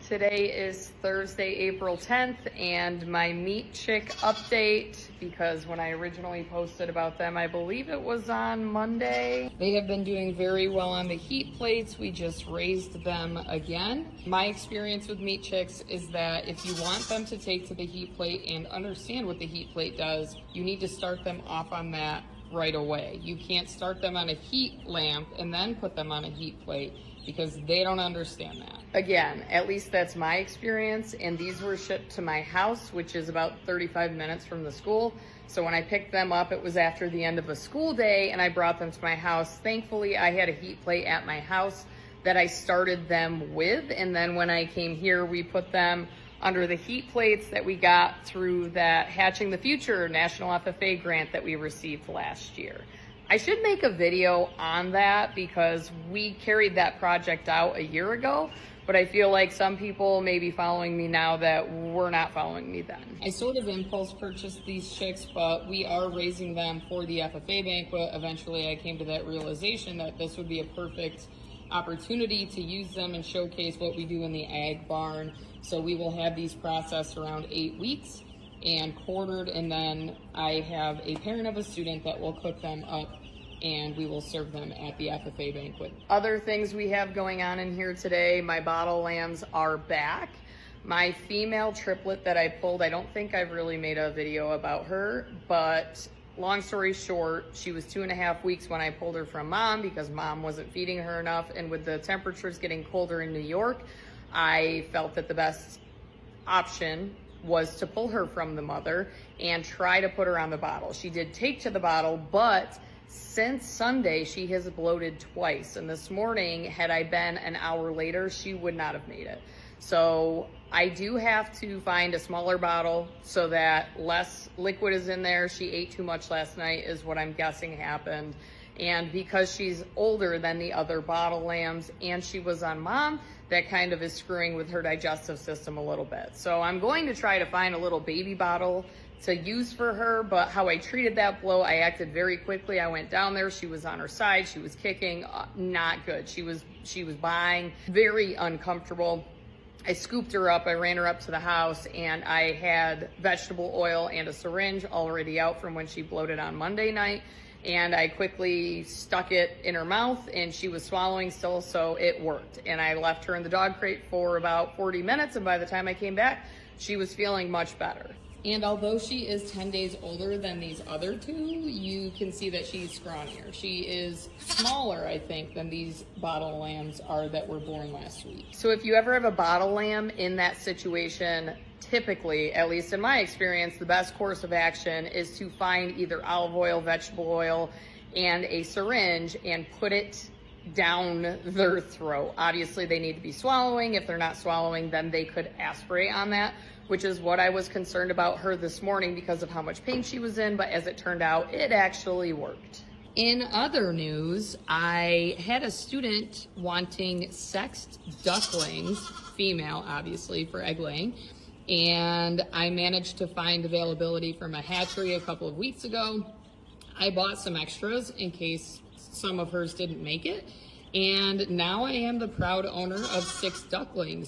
Today is Thursday, April 10th, and my meat chick update, because when I originally posted about them, I believe it was on Monday. They have been doing very well on the heat plates. We just raised them again. My experience with meat chicks is that if you want them to take to the heat plate and understand what the heat plate does, you need to start them off on that right away. You can't start them on a heat lamp and then put them on a heat plate, because they don't understand that. Again, at least that's my experience, and these were shipped to my house, which is about 35 minutes from the school. So when I picked them up, it was after the end of a school day, and I brought them to my house. Thankfully, I had a heat plate at my house that I started them with, and then when I came here, we put them under the heat plates that we got through that Hatching the Future National FFA grant that we received last year. I should make a video on that because we carried that project out a year ago, but I feel like some people may be following me now that were not following me then. I sort of impulse purchased these chicks, but we are raising them for the FFA banquet. Eventually I came to that realization that this would be a perfect opportunity to use them and showcase what we do in the ag barn. So we will have these processed around 8 weeks and quartered, and then I have a parent of a student that will cook them up and we will serve them at the FFA banquet. Other things we have going on in here today, my bottle lambs are back. My female triplet that I pulled, I don't think I've really made a video about her, but long story short, she was 2.5 weeks when I pulled her from mom because mom wasn't feeding her enough, and with the temperatures getting colder in New York, I felt that the best option was to pull her from the mother and try to put her on the bottle. She did take to the bottle, but since Sunday, she has bloated twice. And this morning, had I been an hour later, she would not have made it. So I do have to find a smaller bottle so that less liquid is in there. She ate too much last night is what I'm guessing happened. And because she's older than the other bottle lambs and she was on mom, that kind of is screwing with her digestive system a little bit. So I'm going to try to find a little baby bottle to use for her, but how I treated that blow, I acted very quickly. I went down there, she was on her side, she was kicking, not good. She was buying, very uncomfortable. I scooped her up, I ran her up to the house, and I had vegetable oil and a syringe already out from when she bloated on Monday night. And I quickly stuck it in her mouth, and she was swallowing still, so it worked. And I left her in the dog crate for about 40 minutes, and by the time I came back, she was feeling much better. And although she is 10 days older than these other two, you can see that she's scrawnier. She is smaller, I think, than these bottle lambs are that were born last week. So if you ever have a bottle lamb in that situation, typically, at least in my experience, the best course of action is to find either olive oil, vegetable oil, and a syringe and put it down their throat. Obviously, they need to be swallowing. If they're not swallowing, then they could aspirate on that, which is what I was concerned about her this morning because of how much pain she was in, but as it turned out, it actually worked. In other news, I had a student wanting sexed ducklings, female obviously, for egg laying, and I managed to find availability from a hatchery a couple of weeks ago. I bought some extras in case some of hers didn't make it, and now I am the proud owner of 6 ducklings.